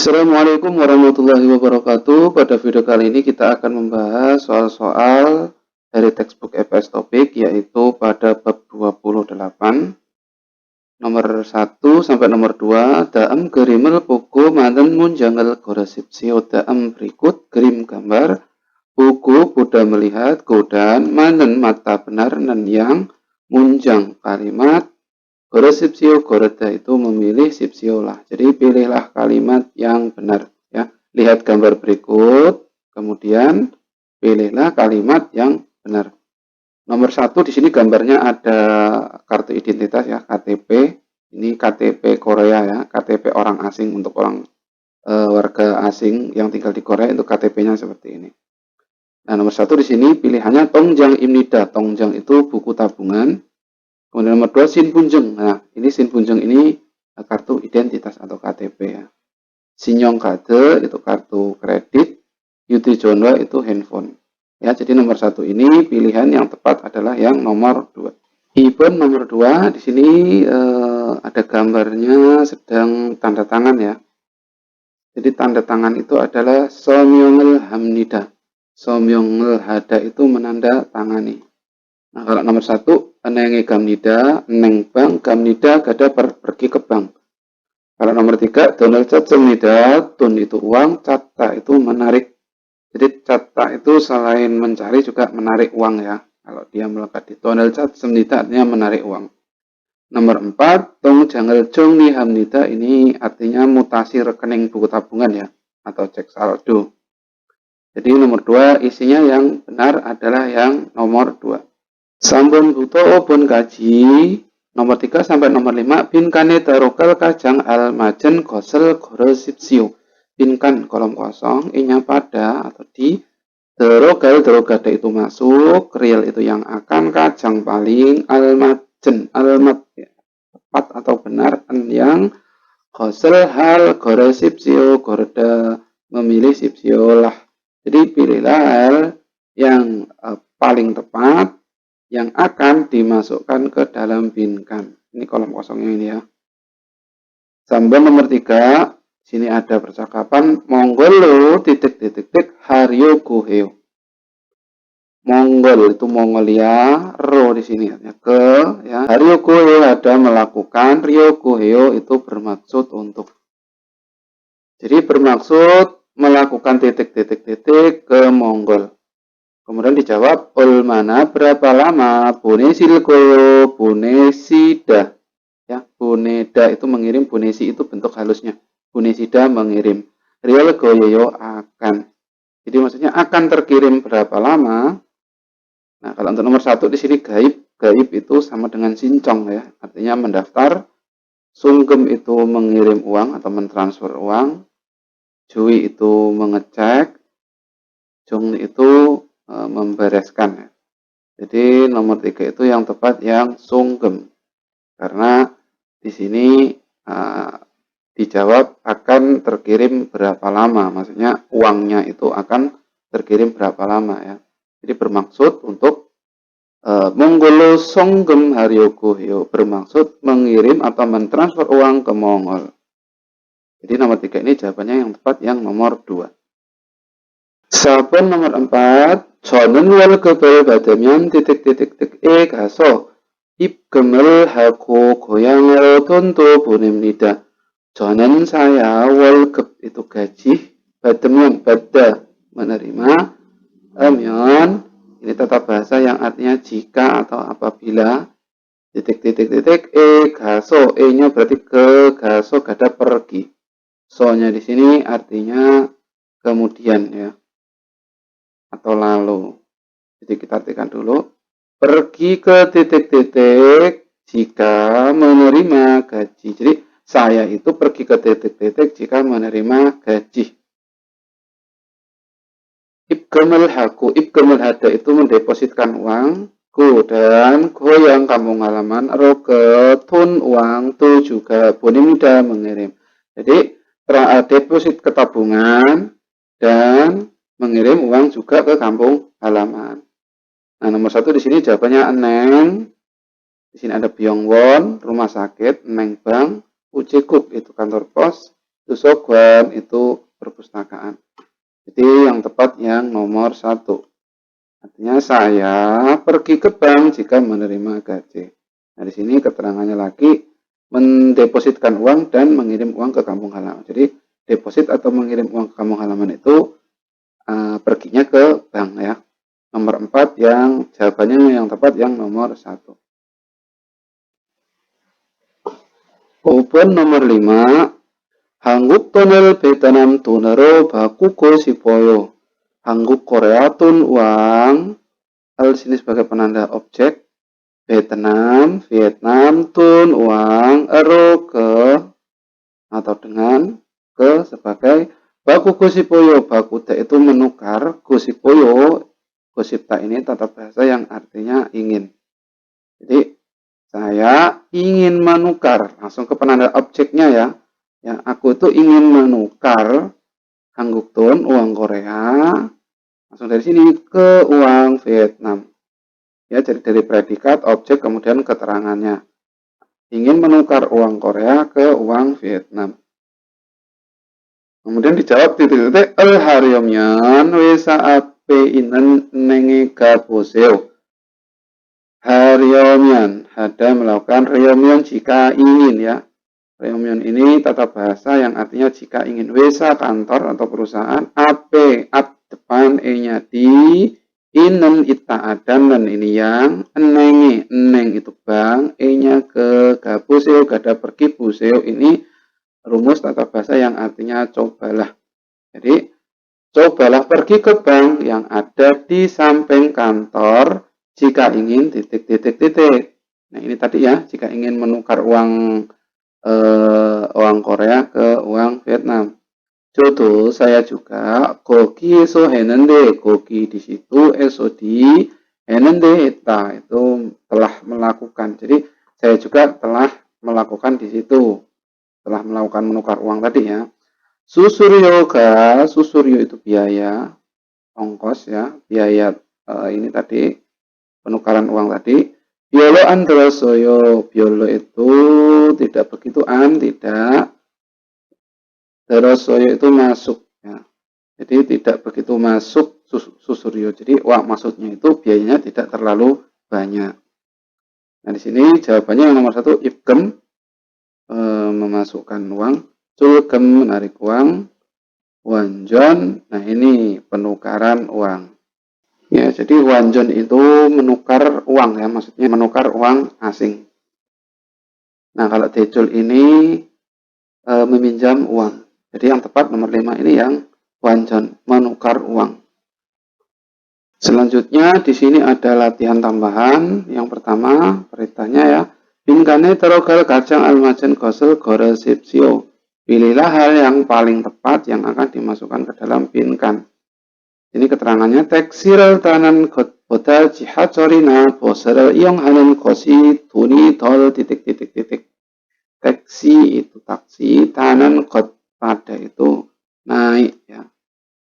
Assalamualaikum warahmatullahi wabarakatuh. Pada video kali ini kita akan membahas soal-soal dari textbook EPS Topik, yaitu pada bab 28 nomor 1 sampai nomor 2. Daam gerimel buku manten munjangal goresip sio daam berikut gerim gambar buku Buddha melihat godan manten mata benar nan yang munjang kalimat goresipsio goreda itu memilih sipsiolah. Jadi pilihlah kalimat yang benar. Ya, lihat gambar berikut, kemudian pilihlah kalimat yang benar. Nomor 1 di sini gambarnya ada kartu identitas ya, KTP. Ini KTP Korea ya, KTP orang asing untuk orang warga asing yang tinggal di Korea itu KTP-nya seperti ini. Nah, nomor 1 di sini pilihannya Tongjang Imnida. Tongjang itu buku tabungan. Kemudian nomor 2 Sin Punjeng. Nah, ini Sin Punjeng ini kartu identitas atau KTP ya. Sinyong Kade itu kartu kredit. Yuti Jono itu handphone. Ya, jadi nomor 1 ini pilihan yang tepat adalah yang nomor 2. Ibon nomor 2 di sini ada gambarnya sedang tanda tangan ya. Jadi tanda tangan itu adalah Somyongel Hamnida. Somyongel Hada itu menanda tangani. Nah, kalau nomor 1, nenge gamnida, neng bank, gamnida gada pergi ke bank. Kalau nomor 3, Donald Cacemnida, tun itu uang, cata itu menarik. Jadi cata itu selain mencari juga menarik uang ya. Kalau dia melekat di Donald Cacemnida artinya menarik uang. Nomor 4, tong jangal jong ni hamnida, ini artinya mutasi rekening buku tabungan ya, atau cek saldo. Jadi nomor 2 isinya yang benar adalah yang nomor 2. Sampun buto pun kaji nomor 3 sampai nomor 5 binkane darokal kajang al majen gosel gorosipsio. Binkan kolom kosong inya pada atau di derogada itu masuk, real itu yang akan, kajang paling, al majen almat ya, tepat atau benar, yang gosel hal gorosipsio gorda memilih sipsio lah. Jadi pilihlah hal yang paling tepat yang akan dimasukkan ke dalam binkan. Ini kolom kosongnya ini ya. Sambal nomor 3, sini ada percakapan Monggolo Haryo Goheo. Monggol itu Mongolia, ro di sini artinya ke ya. Haryo Goheo ada melakukan, Ryo Goheo itu bermaksud untuk. Jadi bermaksud melakukan ke Monggol. Kemudian dijawab, mana berapa lama? Bunesil koyo, bunesida. Ya, buneda itu mengirim, bunesi itu bentuk halusnya. Bunesida mengirim. Real goyoyo akan. Jadi maksudnya akan terkirim berapa lama? Nah, kalau untuk nomor 1 di sini gaib. Gaib itu sama dengan sincong ya. Artinya mendaftar. Sunggem itu mengirim uang atau mentransfer uang. Jui itu mengecek. Jung itu membereskan ya. Jadi nomor 3 itu yang tepat yang sunggem. Karena di sini dijawab akan terkirim berapa lama. Maksudnya uangnya itu akan terkirim berapa lama ya. Jadi bermaksud untuk Monggolo songgem haryogohyo. Bermaksud mengirim atau mentransfer uang ke Mongol. Jadi nomor 3 ini jawabannya yang tepat yang nomor 2. Sabun nomor 4, 저는 월급을 받으면 가서 입금을 하고 고향으로 돈도 보냅니다. 저는 saya 월급 itu gaji, 받으면 pada menerima, ha면 ini tata bahasa yang artinya jika atau apabila, gaso, nya berarti ke, gaso gada pergi. So-nya di sini artinya kemudian ya. Atau lalu. Jadi kita artikan dulu. Pergi ke jika menerima gaji. Jadi saya itu pergi ke jika menerima gaji. Ibgamel haku. Ibgamel hada itu mendepositkan uang. Ku dan goyang kampung halaman. Roke tun uang. Tu juga bonimida mengirim. Jadi deposit ke tabungan dan mengirim uang juga ke kampung halaman. Nah, nomor 1 di sini jawabannya Neng. Di sini ada Byongwon, rumah sakit, Neng Bank, Ujekuk itu kantor pos, Tusogwan itu perpustakaan. Jadi yang tepat yang nomor 1. Artinya saya pergi ke bank jika menerima gaji. Nah, di sini keterangannya lagi mendepositkan uang dan mengirim uang ke kampung halaman. Jadi deposit atau mengirim uang ke kampung halaman itu perginya ke bank ya. Nomor 4 yang jawabannya yang tepat yang nomor 1. Kemudian nomor 5. 한국 돈을 베트남 돈으로 바꾸고 싶어요. 한국 Korea tun uang. Hal sini sebagai penanda objek. Vietnam tun uang. Ero ke atau dengan ke sebagai baku kusipoyo. Bakuda itu menukar. Kusipoyo. Kusipta ini tata bahasa yang artinya ingin. Jadi saya ingin menukar. Langsung ke penanda objeknya ya. Ya, aku itu ingin menukar Hanguk Tun, uang Korea, langsung dari sini ke uang Vietnam. Ya, jadi dari predikat, objek, kemudian keterangannya. Ingin menukar uang Korea ke uang Vietnam. Kemudian dijawab titik-titik, haryomyan wisa ape inen nenge gaboseo. Haryomyan, ada melakukan haryomyan jika ingin ya. Reunion ini tata bahasa yang artinya jika ingin wesa kantor atau perusahaan AP depan E-nya di inen ita adan dan ini yang eneng itu bank E-nya ke gabuseo gada pergi buseo ini rumus tata bahasa yang artinya cobalah. Jadi cobalah pergi ke bank yang ada di samping kantor jika ingin titik. Nah ini tadi ya jika ingin menukar uang Korea ke uang Vietnam. Jodoh saya juga koki eso henende koki di situ eso di henende itu telah melakukan. Jadi saya juga telah melakukan di situ, telah melakukan menukar uang tadi ya. Susuryo itu biaya ongkos ya, biaya ini tadi penukaran uang tadi. Biolo androsoyo, biolo itu tidak begitu tidak. Darosoyo itu masuk ya. Jadi tidak begitu masuk susuryo. Jadi maksudnya itu biayanya tidak terlalu banyak. Nah di sini jawabannya yang nomor 1 ibgem memasukkan uang, culgem menarik uang, wanjon. Nah ini penukaran uang. Ya, jadi wanjon itu menukar uang ya, maksudnya menukar uang asing. Nah, kalau decul ini meminjam uang. Jadi yang tepat nomor 5 ini yang wanjon, menukar uang. Selanjutnya di sini ada latihan tambahan. Yang pertama, perintahnya ya, Binkane terogal kacang almajen gosel goresipsio. Pilihlah hal yang paling tepat yang akan dimasukkan ke dalam binkan. Ini keterangannya tekstil tanan boda jihad sorina boser iong hanen kosi tuni dol titik. Teksi itu taksi, tanan got pada itu naik ya.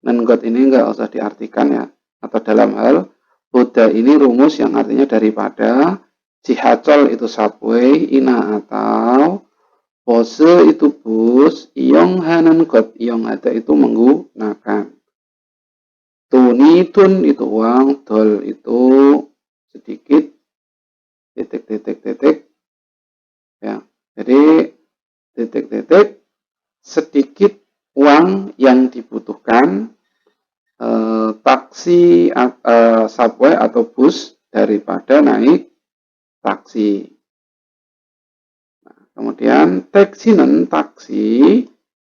Dan got ini enggak usah diartikan ya. Atau dalam hal boda ini rumus yang artinya daripada, jihacol itu subway, ina atau bose itu bus, iong hanen got iong ada itu menggunakan. Tun itu uang, dol itu sedikit, titik. Ya, jadi titik sedikit uang yang dibutuhkan taksi subway atau bus daripada naik taksi. Nah, kemudian taksi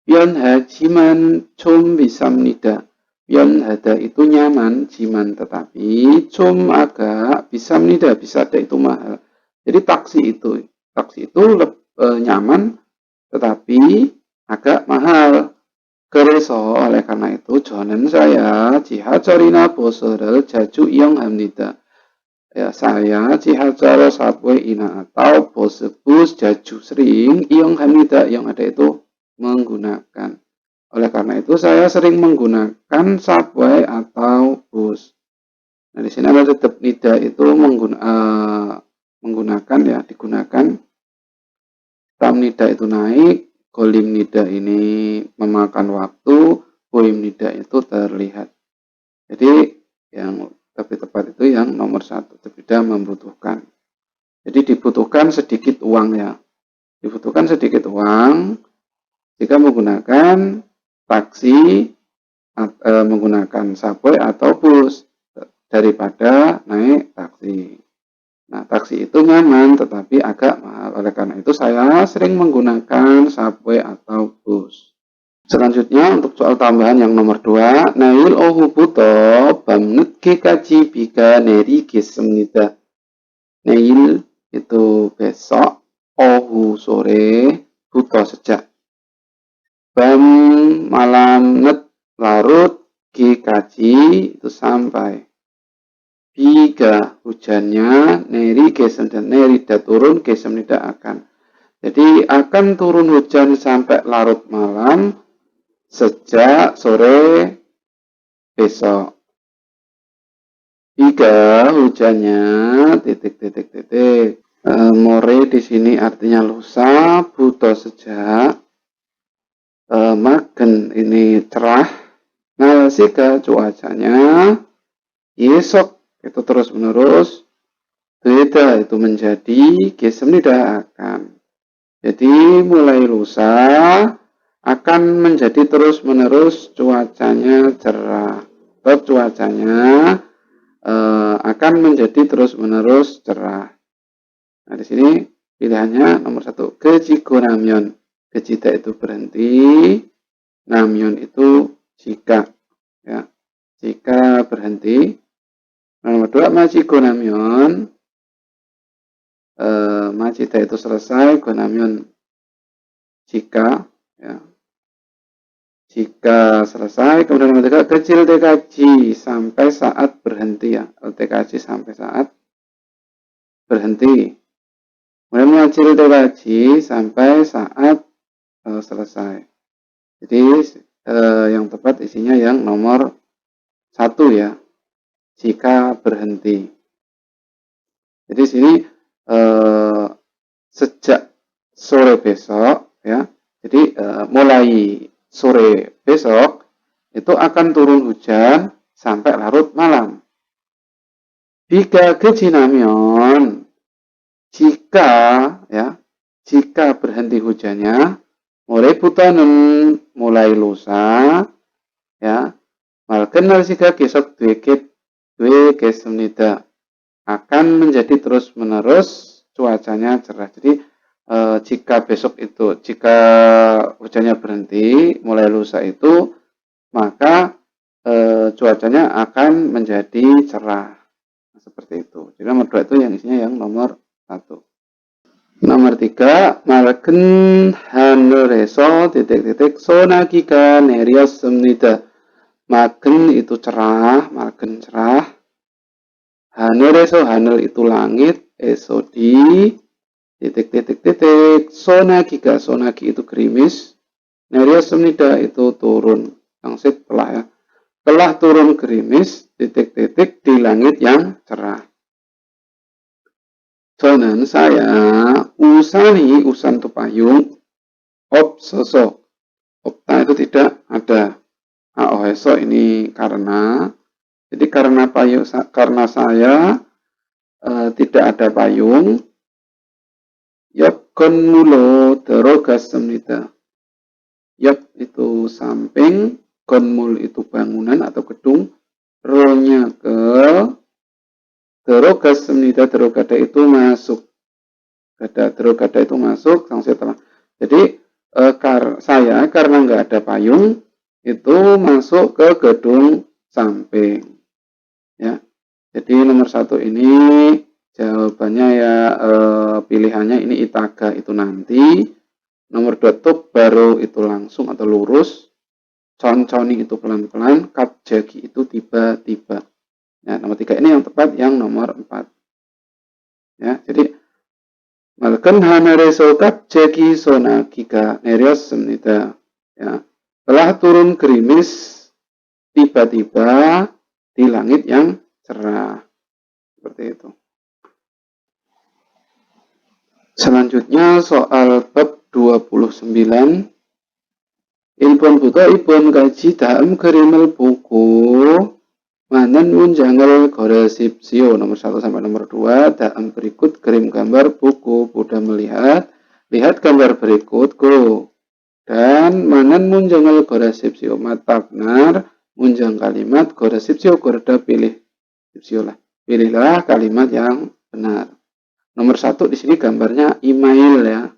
yon hajiman cum bisamnida. Yon hada itu nyaman, jiman tetapi cum agak bisamnida bisa ada itu mahal. Jadi taksi itu nyaman tetapi agak mahal. Kreso oleh karena itu jonen saya jihacorina bosorel jaju iong hamnida. Ya saya jihacoro subway ina atau bose bus jaju sering iong hamnida yang ada itu menggunakan. Oleh karena itu saya sering menggunakan subway atau bus. Nah di sini ada tetap nida itu menggunakan ya digunakan. Tamnida itu naik, golim nida ini memakan waktu, boim nida itu terlihat. Jadi yang lebih tepat itu yang nomor 1, tidak membutuhkan. Jadi dibutuhkan sedikit uang ya. Dibutuhkan sedikit uang jika menggunakan taksi, menggunakan subway atau bus daripada naik taksi. Nah, taksi itu nyaman tetapi agak mahal. Oleh karena itu saya sering menggunakan subway atau bus. Selanjutnya untuk soal tambahan yang nomor 2, nail ohu buto bamnut kaji bika neri kesemnida. Nail itu besok, ohu sore, buto sejak. Bam malam net larut, kaji itu sampai. Biga hujannya, neri gesem dan nerida turun, gesem tidak akan. Jadi akan turun hujan sampai larut malam sejak sore besok. Biga hujannya titik. More di sini artinya lusa, buto sejak, magen ini cerah, nalsika cuacanya, esok itu terus menerus, beda itu menjadi, gesem tidak akan. Jadi mulai lusa akan menjadi terus menerus cuacanya cerah. Atau cuacanya akan menjadi terus menerus cerah. Nah di sini pilihannya nomor 1, kejigo namyon. Kejida itu berhenti, namyon itu jika, ya, jika berhenti. Nomor 2, majigo namyon. Majida itu selesai, gonamyon jika, ya, jika selesai. Kemudian nomor 3, kecil TKJ sampai saat berhenti, ya, TKJ sampai saat berhenti. Kemudian mengecil TKJ sampai saat selesai. Jadi yang tepat isinya yang nomor 1 ya, jika berhenti. Jadi sini sejak sore besok ya, jadi mulai sore besok itu akan turun hujan sampai larut malam. Jika kejinamion, jika ya, jika berhenti hujannya, mulai butanen, mulai lusa ya, malken nalsika gesok due kesemnida, akan menjadi terus menerus cuacanya cerah. Jadi jika besok itu, jika hujannya berhenti mulai lusa itu, maka cuacanya akan menjadi cerah. Nah, seperti itu. Jadi nomor 2 itu yang isinya yang nomor 1. Nomor 3, malken hanureso titik sonagika nerios semnida. Magen itu cerah, magen cerah. Hanureso, hanur itu langit, eso di titik. Sonagi itu gerimis. Nerios semnida itu turun. Langsung telah ya. Telah turun gerimis, titik di langit yang cerah. Sonan saya usani usan itu payung, soso. Opta itu tidak ada. Oheso ini karena, jadi karena payung, karena saya tidak ada payung. Yop konmulo derogas semnida. Yop itu samping, konmul itu bangunan atau gedung, ronya ke derogas semnida, derogada itu masuk. Derogada itu masuk, sang setelah. Jadi saya karena nggak ada payung itu masuk ke gedung samping. Ya, jadi nomor 1 ini jawabannya ya pilihannya ini itaga itu nanti. Nomor 2 tuh baru itu langsung atau lurus. Conconi itu pelan-pelan. Kapjagi itu tiba-tiba. Ya, nomor 3 ini yang tepat yang nomor 4. Ya, jadi malken hanareso kapjagi sonagika nerios semnida. Ya, telah turun gerimis tiba-tiba di langit yang cerah. Seperti itu. Selanjutnya soal bab 29. Ilpun buta ipun kaji daem gerimel buku Manen munjangal goresipsio nomor 1 sampai nomor 2. Daem berikut kirim gambar buku. Buddha melihat. Lihat gambar berikut. Go. Dan manen munjangal goresipsio. Mata benar. Munjang kalimat goresipsio. Gorda pilih. Sipsio lah. Pilihlah kalimat yang benar. Nomor 1 di sini gambarnya email ya.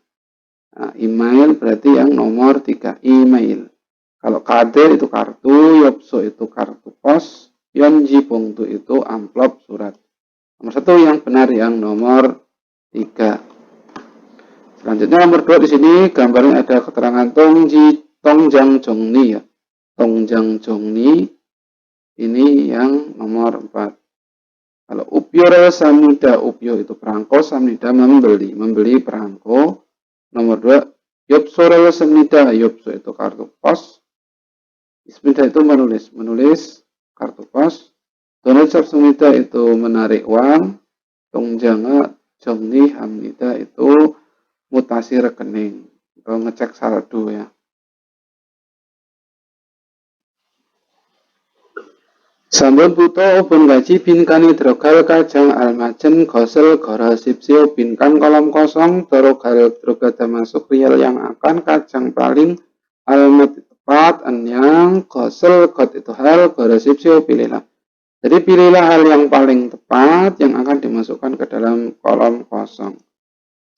Nah, email berarti yang nomor 3. Email. Kalau kader itu kartu. Yopso itu kartu pos. Yonji Pungtu itu amplop surat. Nomor 1 yang benar yang nomor 3. Selanjutnya nomor 2 di sini gambarnya ada keterangan Tongjang Jongni ya. Tongjang Jongni ini yang nomor 4. Kalau upyora samnida, upyo itu perangko, samnida membeli perangko. Nomor 2 yopsora samnida, yopso itu kartu pos. Ismida itu menulis kartu pos. Donat samnida itu menarik uang. Tongjanga Jongni Hamnida itu mutasi rekening atau ngecek saldo ya. Sampun buta upun gaji pinkani drogal kajang almajen gosel gorosipsio pinkan kolom kosong drogal drogada masuk real yang akan kajang paling almat tepat yang gosel got itu hal gorosipsio pilihlah. Jadi pilihlah hal yang paling tepat yang akan dimasukkan ke dalam kolom kosong.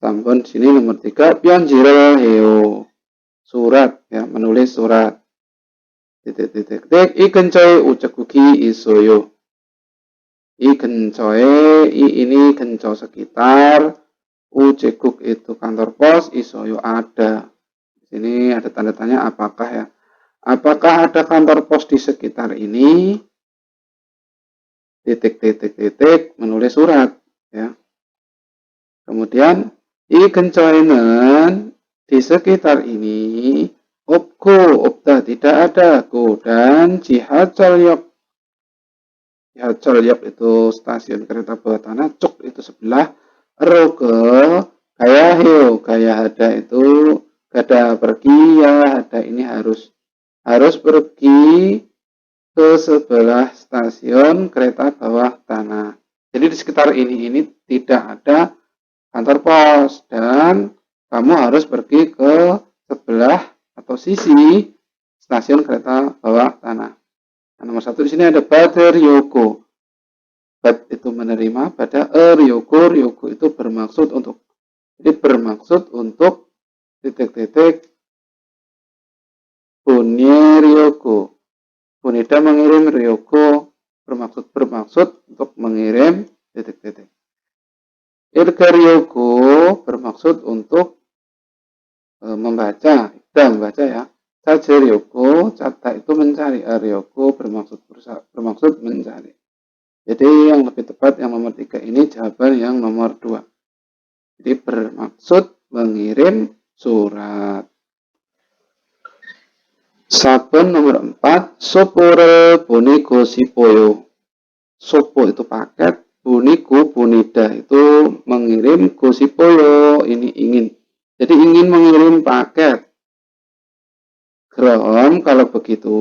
Sampun sini nomor 3 pionjiro heo surat ya, menulis surat. Titik i kencoy ucek ugi isoyo. I kencoy ini kenco sekitar, ucekuk itu kantor pos, isoyo ada. Di sini ada tanda tanya apakah ya. Apakah ada kantor pos di sekitar ini? Titik menulis surat ya. Kemudian i kencoinen di sekitar ini opko opta tidak ada go dan Cihacolyok itu stasiun kereta bawah tanah, cuk itu sebelah, roge gaya heo gaya hada itu gada pergi ya, hada ini harus pergi ke sebelah stasiun kereta bawah tanah. Jadi di sekitar ini tidak ada kantor pos dan kamu harus pergi ke sebelah atau sisi stasiun kereta bawah tanah. Nah, nomor 1 di sini ada pada Ryoko. Bad itu menerima, pada Ryoko itu bermaksud untuk. Jadi bermaksud untuk titik-titik bunyi Ryoko. Bunida mengirim Ryoko bermaksud untuk mengirim titik-titik. Irga Ryoko bermaksud untuk membaca ya. Saja Ryoko, cata itu mencari. Ryoko bermaksud mencari. Jadi yang lebih tepat yang nomor 3 ini jawaban yang nomor 2. Jadi bermaksud mengirim surat. Saben nomor 4, sopore boniko sipoyo. Sopo itu paket, buniku bunida itu mengirim, gosipoyo ini ingin. Jadi ingin mengirim paket. Grom kalau begitu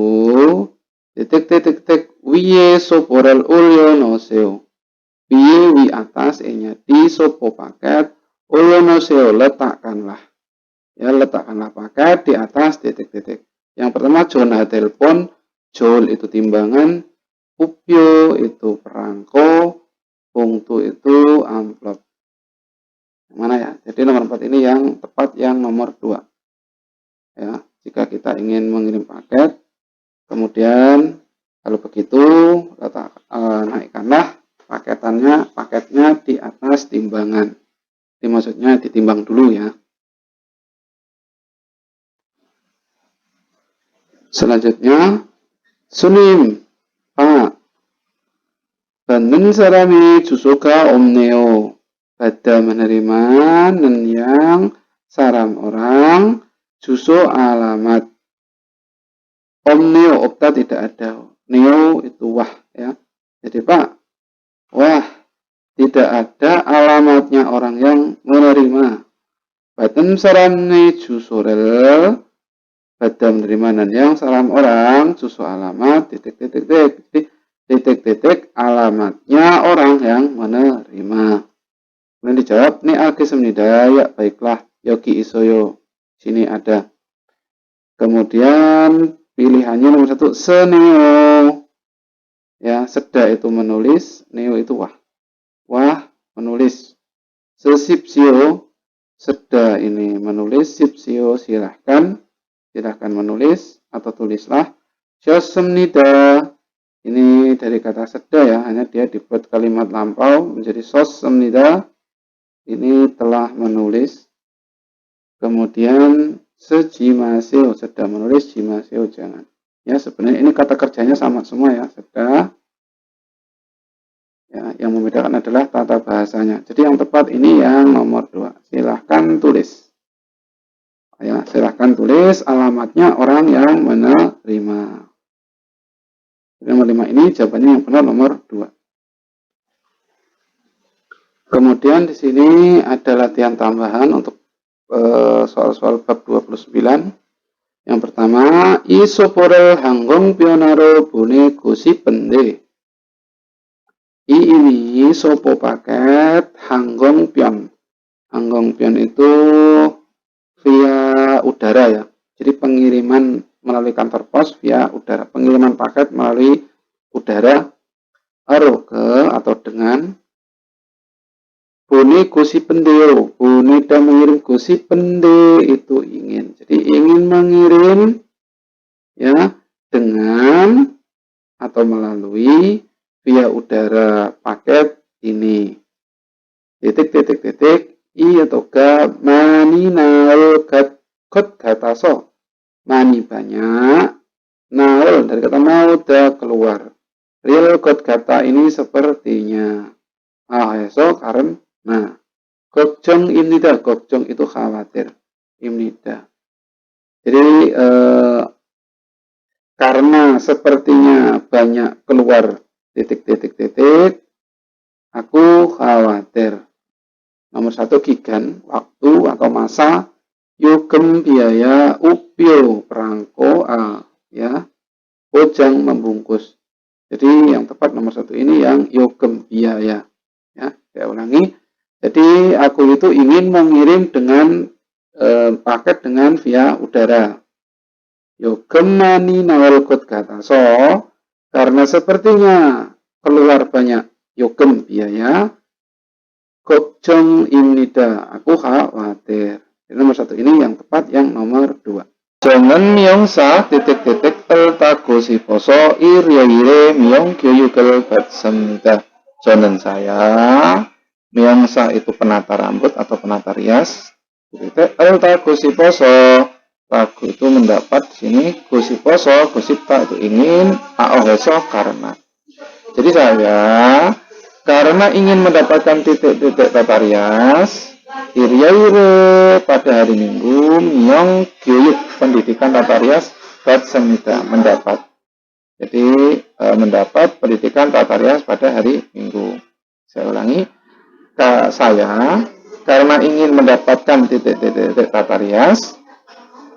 titik wiye soporel ulyo noseo. Wiye wi atas e-nya di sopo paket, ulyo noseo letakkanlah. Ya letakkanlah paket di atas titik-titik. Yang pertama zona telepon, jol itu timbangan, upyo itu perangko, pungtu itu amplop. Yang mana ya? Jadi nomor 4 ini yang tepat yang nomor 2. Ya, jika kita ingin mengirim paket, kemudian kalau begitu naikkanlah paketnya di atas timbangan. Ini maksudnya ditimbang dulu ya. Selanjutnya, sunim, Pak. Banden sarami jusoka omneo. Pada menerima yang saram orang, juso alamat. Omneo, opta tidak ada. Neo itu wah ya. Jadi Pak, wah tidak ada alamatnya orang yang menerima. Badan salamne jusorel pada menerima dan yang salam orang susu alamat titik-titik-titik. Jadi titik-titik alamatnya orang yang menerima. Kemudian dijawab, ni agi semnida, ya baiklah, yogi isoyo. Sini ada. Kemudian pilihannya nomor 1, seneo. Ya, seda itu menulis, neo itu wah. Wah, menulis. Sesipsio, seda ini menulis, sipsio silahkan menulis atau tulislah. Sosemnida, ini dari kata seda ya, hanya dia dibuat kalimat lampau menjadi sosemnida. Ini telah menulis. Kemudian sejimaseo, sedang menulis, jimaseo jangan. Ya, sebenarnya ini kata kerjanya sama semua ya, sedang. Ya, yang membedakan adalah tata bahasanya. Jadi yang tepat ini yang nomor 2. Silahkan tulis. Ya, silahkan tulis alamatnya orang yang menerima. Nomor 5 ini jawabannya yang benar nomor 2. Kemudian di sini ada latihan tambahan untuk soal-soal bab 29. Yang pertama, isoporel hanggong pionaro bone gosi pende. I ini sopo paket hanggong pion. Hanggong pion itu via udara ya. Jadi pengiriman melalui kantor pos via udara. Pengiriman paket melalui udara aroge atau dengan bone gosi pendeo. Bone dan mengirim gosi pende itu ingin. Jadi ingin mengirim ya dengan atau melalui via udara paket ini. Titik i atau ga mani naul kot gataso. Mani banyak, naul dari kata nauda keluar. Real kot gata ini sepertinya. Eso karena. Gokjong imnida, gokjong itu khawatir. Imnida. Jadi karena sepertinya banyak keluar titik-titik-titik, aku khawatir. Nomor 1 gigan, waktu atau masa, yugem biaya, upio perangko, ya, ojang membungkus. Jadi yang tepat nomor 1 ini yang yugem biaya. Ya, saya ulangi. Jadi aku itu ingin mengirim dengan paket dengan via udara. Yogemani nawal kot kata. So, karena sepertinya keluar banyak yogem biaya, gokjong imnida, aku khawatir. Jadi nomor 1 ini yang tepat, yang nomor 2. Jangan myongsa titik-titik eltagosi poso ire myong gyoyugel batsemida. Jangan saya myongsa itu penata rambut atau penata rias. Eltagosi poso. Lagu itu mendapat di sini gosiposo, gosipta itu ingin, aoheso karena. Jadi saya karena ingin mendapatkan titik-titik tata rias, iriaire pada hari Minggu, myong gyuyuk pendidikan tata rias, bat semida mendapat. Jadi mendapat pendidikan tata rias pada hari Minggu. Saya ulangi, saya karena ingin mendapatkan titik-titik tata rias,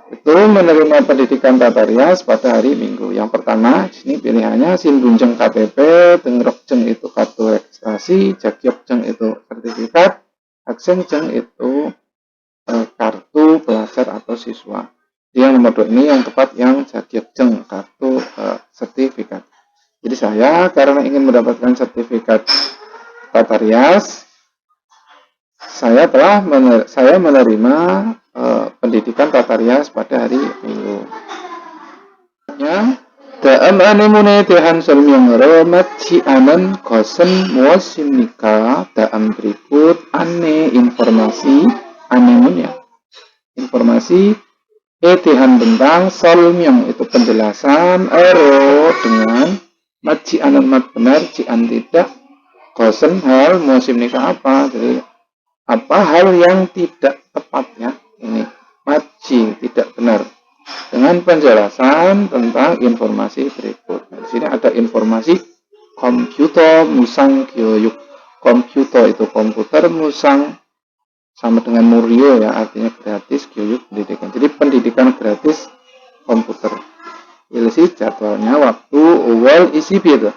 itu menerima pendidikan tata rias pada hari Minggu. Yang pertama, di sini pilihannya Sinbunjeng KTP, Dengrokjeng itu kartu registrasi, Jagyokjeng itu sertifikat, Haksenjeng itu kartu pelajar atau siswa. Yang nomor 2 ini yang tepat yang Jagyokjeng, kartu sertifikat. Jadi saya karena ingin mendapatkan sertifikat tata rias, saya menerima pendidikan tata rias pada hari Minggu. Ya, daam anemune dehan selmyong remat si anen gosen muosinika daam berikut informasi anemun ya. Informasi dehan tentang selmyong itu penjelasan ero dengan mat si anen mat benar si an tidak gosen hal muosimnika apa. Jadi apa hal yang tidak tepatnya ini maci tidak benar dengan penjelasan tentang informasi berikut. Nah, di sini ada informasi komputer musang gyoyuk. Komputer itu komputer, musang sama dengan Murio ya, artinya gratis, Gyoyuk pendidikan. Jadi pendidikan gratis komputer. Ilsi jadwalnya waktu awal isi itu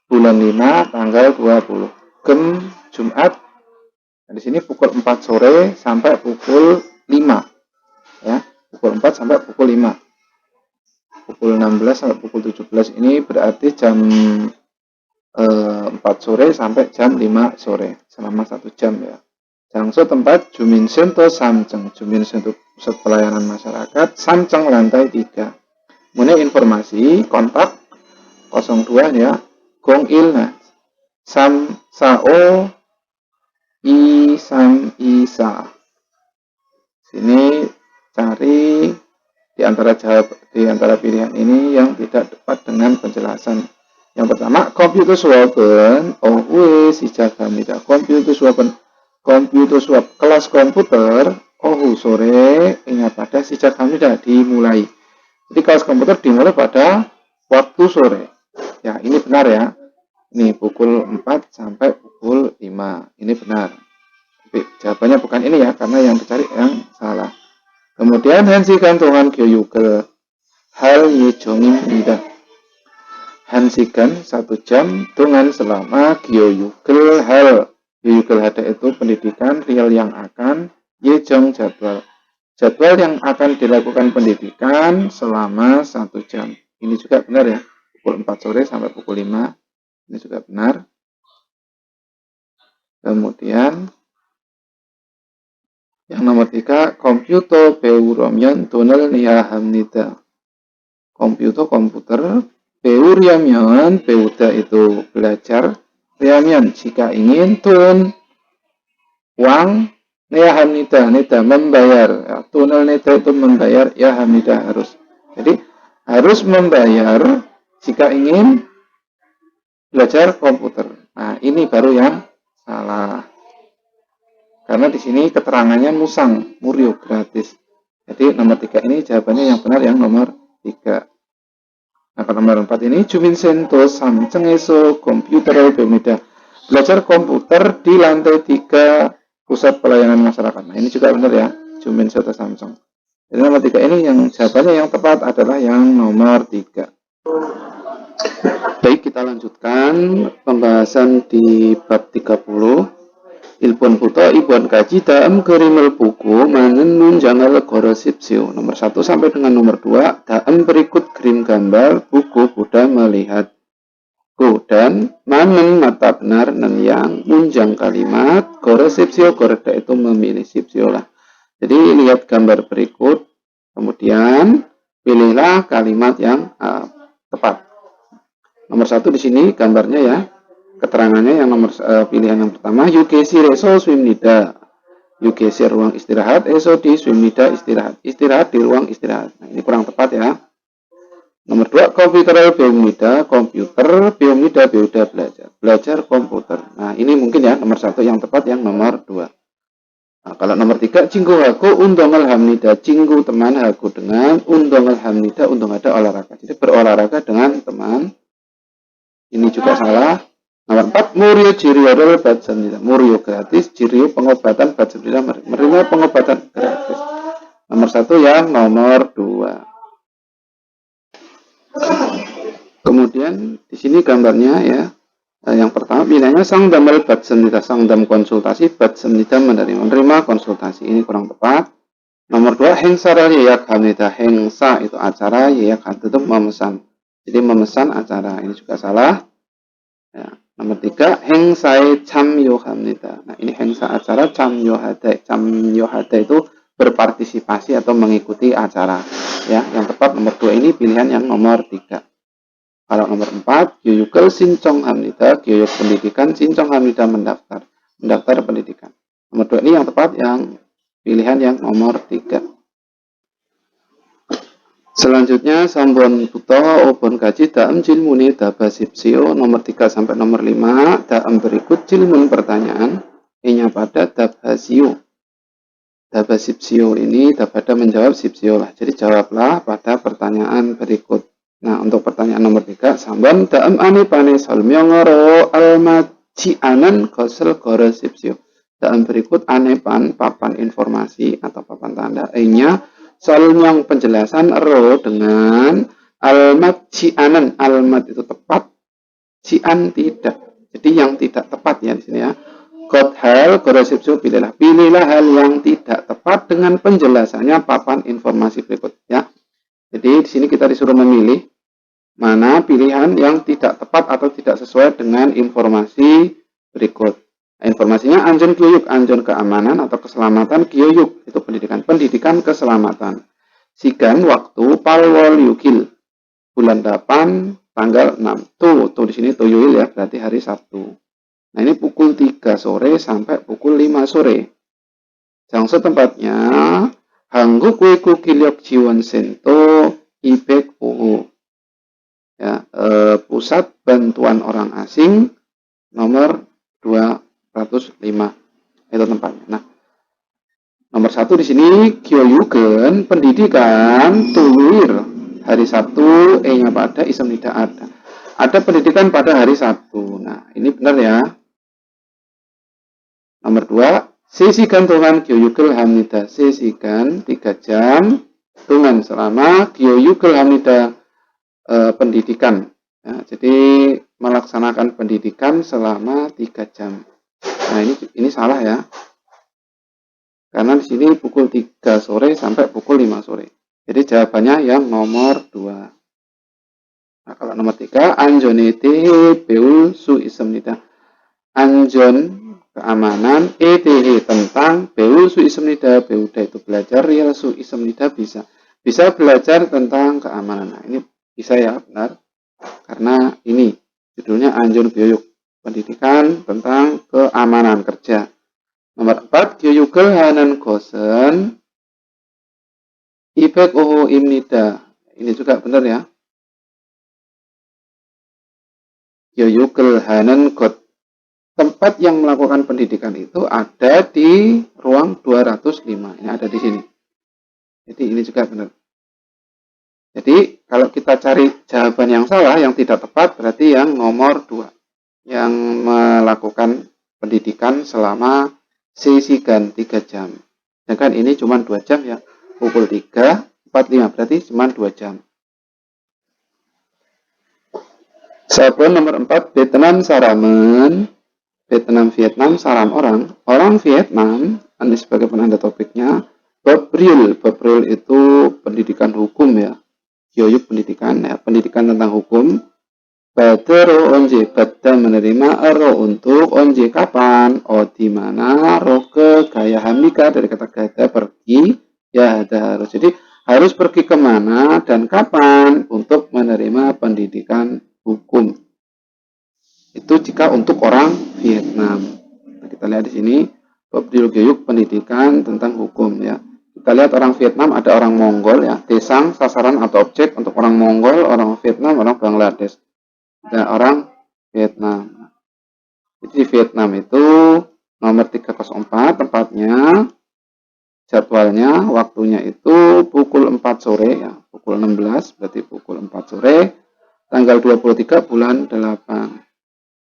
bulan 5 tanggal 20 Gem Jumat. Nah, di sini pukul 4 sore sampai pukul 5 ya, pukul 4 sampai pukul 5. Pukul 16 sampai pukul 17 ini berarti jam 4 sore sampai jam 5 sore selama 1 jam ya. Jangso tempat Juminsen to Samceng. Juminsen itu pusat pelayanan masyarakat, Samceng lantai 3. Kemudian informasi kontak 02 ya. Gong Ilna Sam Sao I Sam Isa. Sini cari di antara pilihan ini yang tidak tepat dengan penjelasan. Yang pertama, komputer suapen, si jagamida. Komputer swab kelas komputer, sore, ingat pada si jagamida dimulai. Jadi kelas komputer dimulai pada waktu sore. Ya, ini benar ya. Ini pukul 4 sampai pukul 5. Ini benar. Tapi jawabannya bukan ini ya, karena yang dicari yang salah. Kemudian Hansikan 동안 교육을 할 예정입니다. Hansikan 1 jam dengan selama 교육을 할. 교육을 하다 itu pendidikan real yang akan, 예정 jadwal. Jadwal yang akan dilakukan pendidikan selama 1 jam. Ini juga benar ya. Pukul 4 sore sampai pukul 5. Ini juga benar. Kemudian yang nomor 3, komputer 배우려면 돈을 내야 합니다. komputer, 배우려면, 배우다 itu belajar, 려면 jika ingin, 돈, uang, 내야 합니다, neda membayar, ya, 돈을 neda itu membayar, ya 합니다 harus. Jadi harus membayar jika ingin belajar komputer. Nah, ini baru yang salah. Karena di sini keterangannya musang, murio, gratis. Jadi nomor 3 ini jawabannya yang benar yang nomor 3. Nah, pada nomor 4 ini Juminsen to Samceng에서 komputer을 배웁니다. Belajar komputer di lantai 3 pusat pelayanan masyarakat. Nah, ini juga benar ya, Juminsen to Samceng. Jadi nomor 3 ini yang jawabannya yang tepat adalah yang nomor 3. Baik, kita lanjutkan pembahasan di bab 30. 일본부터 이번까지 다음 그림을 보고 많은 문장을 걸으십시오. nomor 1 sampai dengan nomor 2, dalam berikut krim gambar buku Buddha melihat. Dan 많은 mata benar dan yang munjang kalimat 걸으십시오. 걸으다 itu memilih sipsio lah. Jadi lihat gambar berikut, kemudian pilihlah kalimat yang tepat. Nomor 1 di sini gambarnya ya. Keterangannya yang nomor pilihan yang pertama, 유게실에서 쉬입니다. 유게실 ruang istirahat, eso di 쉬입니다 istirahat. Istirahat di ruang istirahat. Nah, ini kurang tepat ya. Nomor 2, komputer 배웁니다. komputer 배웁니다, 배우다 belajar. Belajar komputer. Nah, ini mungkin ya nomor 1 yang tepat yang nomor 2. Nah, kalau nomor 3, 친구하고 운동을 합니다. 친구 teman, haku dengan, 운동을 합니다. 운동 ada olahraga. Jadi berolahraga dengan teman. Ini juga salah. Nomor 4, Murio Jirio를 받습니다. Murio gratis, Jirio pengobatan, 받습니다 menerima pengobatan gratis. Nomor 1 yang nomor 2. Kemudian di sini gambarnya ya. Yang pertama pilihannya 상담을 받습니다. 상담 konsultasi, 받습니다 menerima konsultasi. Ini kurang tepat. Nomor 2, 행사를 예약합니다. 행사 itu acara, 예약한 itu memesan. Jadi memesan acara. Ini juga salah. Ya. Nomor 3, 행사에 참여합니다. Nah, ini 행사 acara, 참여하다. 참여하다 itu berpartisipasi atau mengikuti acara. Ya, yang tepat nomor 2 ini pilihan yang nomor 3. Kalau nomor 4, 교육을 신청합니다. 교육 pendidikan, 신청합니다 mendaftar. Mendaftar pendidikan. Nomor 2 ini yang tepat yang pilihan yang nomor 3. Selanjutnya 3번부터 5번까지 dalam 질문에 답하십시오. nomor 3 sampai nomor 5 dalam berikut 질문 pertanyaan. Ini pada 답하시오. 답하십시오 ini pada menjawab sipsio lah. Jadi jawablah pada pertanyaan berikut. Nah, untuk pertanyaan nomor 3, 3번 dalam 안에 설명으로 알맞지 않은 것을 걸으십시오. dalam berikut anepan papan informasi atau papan tanda. E-nya yang penjelasan ro dengan almat cianan. Almat itu tepat, cian tidak. Jadi yang tidak tepat ya di sini ya. Got hal korosipsu pilihlah. Pilihlah hal yang tidak tepat dengan penjelasannya papan informasi berikutnya. Jadi di sini kita disuruh memilih mana pilihan yang tidak tepat atau tidak sesuai dengan informasi berikut. Informasinya anjon kiyuyuk, anjon keamanan atau keselamatan, kiyuyuk itu pendidikan, pendidikan keselamatan. Sigan waktu palwol yukil, bulan 8 tanggal 6. Tuh di sini tuyul ya, berarti hari Sabtu. Nah ini pukul 3 sore sampai pukul 5 sore. Jangso tempatnya Hanggu Kueku Kilyok Jiwon Sento Ibek UU. Ya, pusat bantuan orang asing nomor 205 itu tempatnya. Nah, nomor 1 di sini Kyoyugen pendidikan tuwir hari Sabtu nya pada isem tidak ada. Ada pendidikan pada hari Sabtu. Nah, ini benar ya. Nomor 2 sesikan Tuhan Kyoyugel Hamnida. Sesikan 3 jam Tuhan selama Kyoyugel Hamnida pendidikan. Ya, jadi melaksanakan pendidikan selama 3 jam. Nah, ini salah ya. Karena di sini pukul 3 sore sampai pukul 5 sore. Jadi jawabannya yang nomor 2. Nah, kalau nomor 3, anjonete beul su isemnida. Anjon keamanan, ETH tentang beul su isemnida. Beuda itu belajar, real su isemnida bisa belajar tentang keamanan. Nah, ini bisa ya, benar. Karena ini judulnya Anjon Bioyuk, pendidikan tentang keamanan kerja. Nomor 4, Kyoyugel Hanan Gosen Ibek Oho Imnida. Ini juga benar ya. Kyoyugel Hanan God. Tempat yang melakukan pendidikan itu ada di ruang 205. Ini ada di sini. Jadi ini juga benar. Jadi kalau kita cari jawaban yang salah, yang tidak tepat, berarti yang nomor 2. Yang melakukan pendidikan selama sesigan 3 jam. Sedangkan ini cuma 2 jam ya. Pukul 3, 45 berarti cuma 2 jam. Sabun nomor 4, Vietnam Saramen. Vietnam saram orang. Orang Vietnam, ini sebagai penanda topiknya. Babril itu pendidikan hukum ya. Kyoyuk pendidikan ya, pendidikan tentang hukum. Badero onje, bada menerima ero untuk onje kapan, di mana, ro ke gaya hamika dari kata gada pergi, ya harus. Jadi harus pergi kemana dan kapan untuk menerima pendidikan hukum. Itu jika untuk orang Vietnam. Nah, kita lihat di sini, Babdil Geyuk pendidikan tentang hukum ya. Kita lihat orang Vietnam, ada orang Mongol ya. Desang, sasaran atau objek untuk orang Mongol, orang Vietnam, orang Bangladesh. Dan orang Vietnam. Jadi Vietnam itu nomor 304 tempatnya, jadwalnya, waktunya itu pukul 4 sore ya. Pukul 16 berarti pukul 4 sore. Tanggal 23 bulan 8.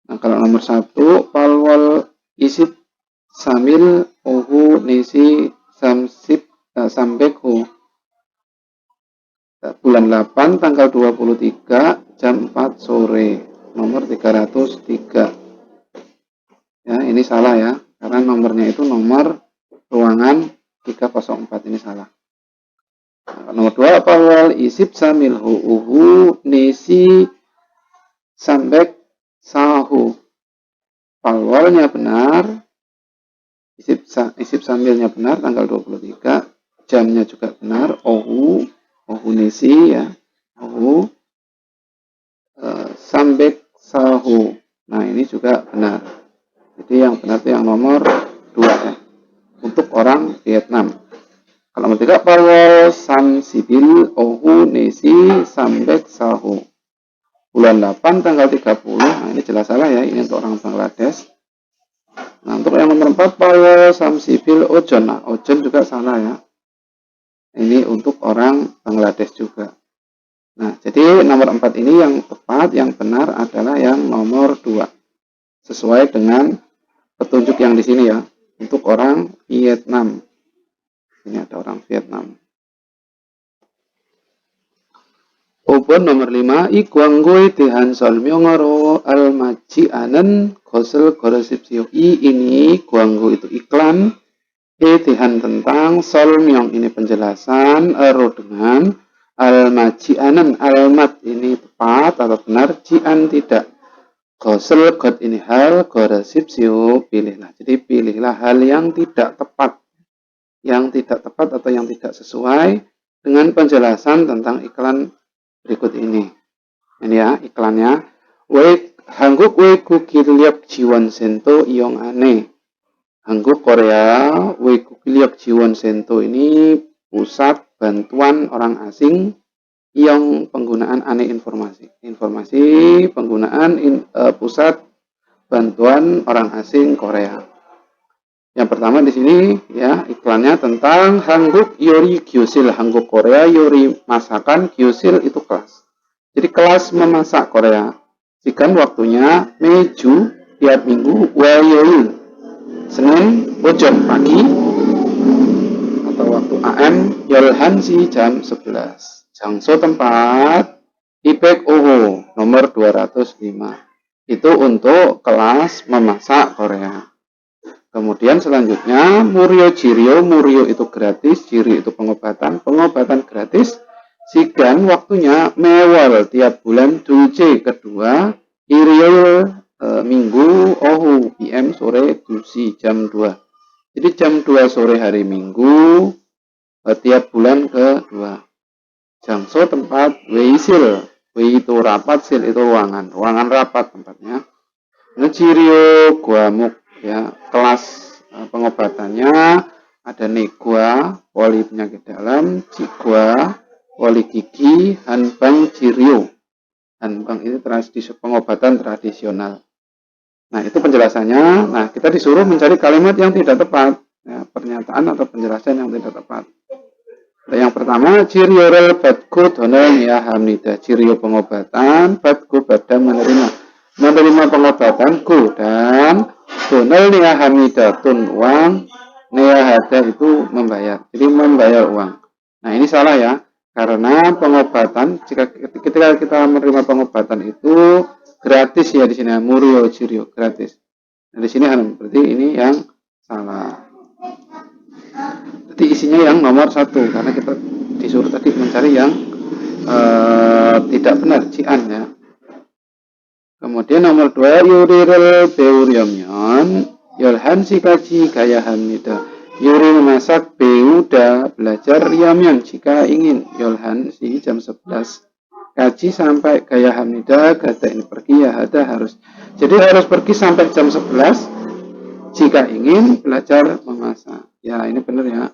Nah, kalau nomor 1, palwal isip samil ohu nisi samsip sambekhu. Bulan 8 tanggal 23 jam 4 sore. Nomor 303. Ya, ini salah ya. Karena nomornya itu nomor ruangan 304. Ini salah. Nah, nomor 2, palwal isip samil ohu nisi sambek sahu. Palwalnya benar, isip sambilnya benar, tanggal 23, jamnya juga benar, ohu nisi ya, ohu, sambek sahu. Nah ini juga benar. Jadi yang benar itu yang nomor 2 ya, untuk orang Vietnam. Kalau nomor 3, palwal sam sibil ohu nisi sambek sahu. Bulan 8 tanggal 30. Nah, ini jelas salah ya. Ini untuk orang Bangladesh. Nah, untuk yang nomor 4, Pawo Samsibil Ojon. Nah, Ojon juga salah ya. Ini untuk orang Bangladesh juga. Nah, jadi nomor 4 ini yang tepat, yang benar adalah yang nomor 2. Sesuai dengan petunjuk yang di sini ya. untuk orang Vietnam. Ini ada orang Vietnam. Open nomor 5, Iguanggue Dehan Solmyongoro Almaji Anen Gosel Goresipsio. Ini Guanggu itu iklan, Dehan tentang, Solmyong ini penjelasan, ero dengan, Almaji Anen almat ini tepat atau benar, jian tidak. Gosel god ini hal, goresipsio pilihlah. Jadi pilihlah hal yang tidak tepat. Yang tidak tepat atau yang tidak sesuai dengan penjelasan tentang iklan berikut ini. Ini ya iklannya. Hangguk Weiku Kiliap Jiwon Sento Iong Ane. Hangguk Korea Weiku Kiliap Jiwon Sento ini pusat bantuan orang asing yang penggunaan aneh informasi. Informasi penggunaan pusat bantuan orang asing Korea. Yang pertama di sini ya iklannya tentang Hangguk Yori Gyosil. Hangguk Korea Yori masakan, Gyosil itu kelas. Jadi kelas memasak Korea. Jika waktunya meju tiap minggu wayoyu. Senin pojok pagi atau waktu AM Yolhansi jam 11. Jangso tempat Ipek Oho nomor 205. Itu untuk kelas memasak Korea. Kemudian selanjutnya Murio Jirio, Murio itu gratis, Jiri itu pengobatan, pengobatan gratis. Sigan waktunya mewal tiap bulan, Dulce kedua, Iriel minggu, Ohu PM sore, Dulci jam 2. Jadi jam 2 sore hari Minggu tiap bulan kedua. Jangso tempat Weisil, Wei itu rapat, Sil itu ruangan, ruangan rapat tempatnya. Jirio Guamuk ya kelas pengobatannya ada Negua, poli penyakit dalam, Cigua, poli gigi, Hanbang Jirio. Hanbang itu pengobatan tradisional. Nah itu penjelasannya. Nah kita disuruh mencari kalimat yang tidak tepat, ya, pernyataan atau penjelasan yang tidak tepat. Nah, yang pertama Jirio Batku Donel ya Hamnida. Jirio pengobatan, Batku pada menerima pengobatanku, dan Donel Nia Hamidatun uang, Nia Hada itu membayar. Jadi membayar uang. Nah ini salah ya, karena pengobatan ketika kita menerima pengobatan itu gratis ya di sini Murio Jirio gratis. Nah di sini berarti ini yang salah. Jadi isinya yang nomor 1 karena kita disuruh tadi mencari yang tidak benar cian ya. Kemudian nomor 2 Yurirel Beuryomyon Yolhan Sikaji Gaya Hamida. Yuri memasak, Beuda belajar Ryamyon jika ingin. Yolhan si jam 11. Kaji sampai Gaya Hamida, Gada ini pergi ya ada harus. Jadi harus pergi sampai jam 11 jika ingin belajar memasak. Ya ini benar ya.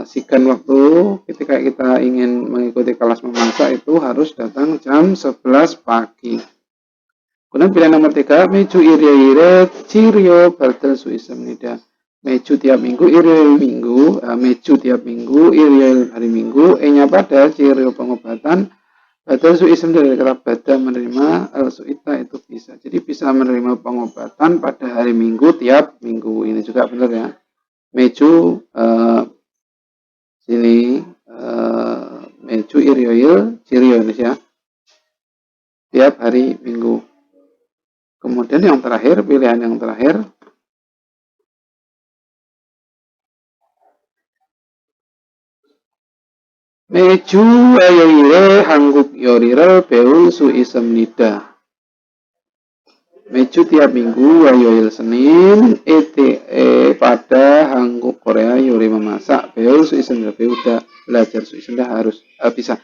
Sikan waktu ketika kita ingin mengikuti kelas memasak itu harus datang jam 11 pagi. Kemudian pilihan nomor 3, Meju ire Cirio Bartel Suisem Nida. Meju tiap minggu, ire minggu, Meju tiap minggu, ire hari minggu, nya pada Cirio pengobatan, Bartel Suisem dari kata pada menerima suita itu bisa. Jadi bisa menerima pengobatan pada hari minggu tiap minggu. Ini juga benar ya. Meju sini Meju Irioil Cirio Indonesia tiap hari minggu. Kemudian yang terakhir, pilihan yang terakhir Meju Ayoire Hangguk Yorirel Beul Suisem Nida. Meju tiap minggu, Wayoil Senin, pada Hangguk Korea Yori memasak, Beul Suisem Nida. Udah belajar Suisem Nida harus bisa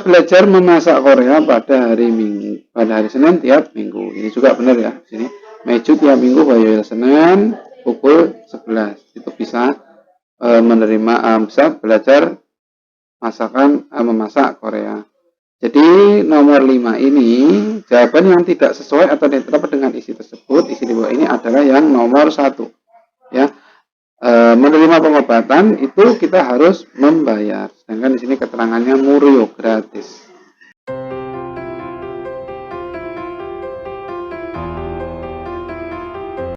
belajar memasak Korea pada hari Minggu, pada hari Senin tiap minggu. Ini juga benar ya. Sini Meju tiap minggu, Wayoil Senin pukul 11. Itu bisa menerima bisa belajar masakan memasak Korea. Jadi nomor 5 ini jawaban yang tidak sesuai atau tidak dapat dengan isi tersebut, isi di bawah ini adalah yang nomor 1. Ya. Menerima pengobatan itu kita harus membayar. Sedangkan di sini keterangannya Murio gratis.